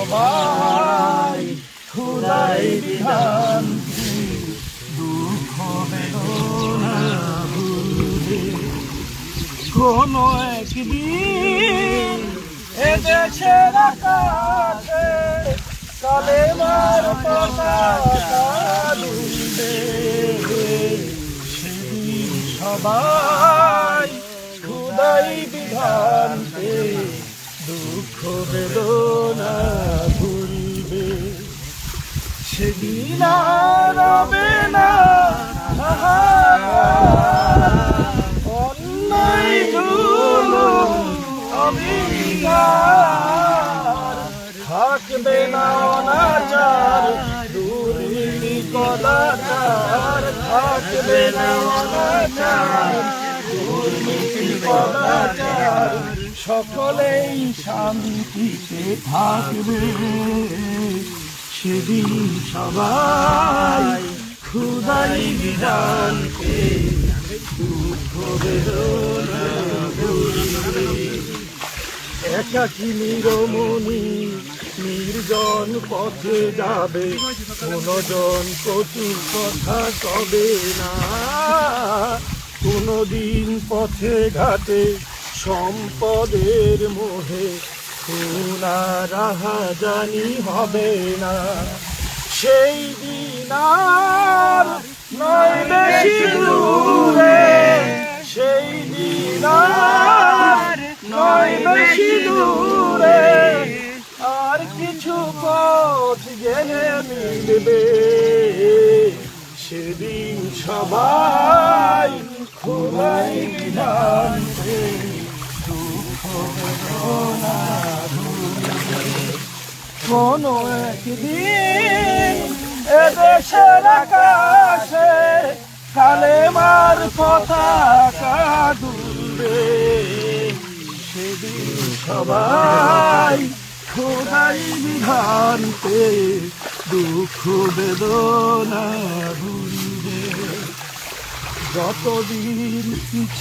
সবাই খোদাই বিধান দুঃখ বেদনা ভুলবে কোনো একদিন এদেশের আকাশে কালেমার পতাকা উড়বে সেদিন সবাই খোদাই বিধান দুঃখ বেদনা ভুলবে সেদিন আর রবে না অন্যায় জুলুম অবিচার থাকবে না অনাচার দুর্নীতি কদাচার থাকবে না অনাচার দুর্নীতি কদাচার সকলেই শান্তিতে থাকবে সেদিন সবাই খোদাই বিধান দুঃখ বেদনা ভুলবে একাকী নিরমণি নির্জন পথে যাবে কোনজন কটু কথা কবে না কোনদিন পথে ঘাটে সম্পদের মোহে খুনা রাহাজানি হবে না সেই দিন আর নয় বেশি দূরে সেই দিন আর নয় বেশি দূরে আর কিছু পথ গেলে মিলবে সেদিন সবাই খোদাই বিধান দুঃখ বেদনা ভুলবে কোনো একদিন এদেশের আকাশে কালেমার পতাকা দুলবে সেদিন সবাই খোদাই বিধান দুঃখ বেদনা ভুলবে যতদিন পিছে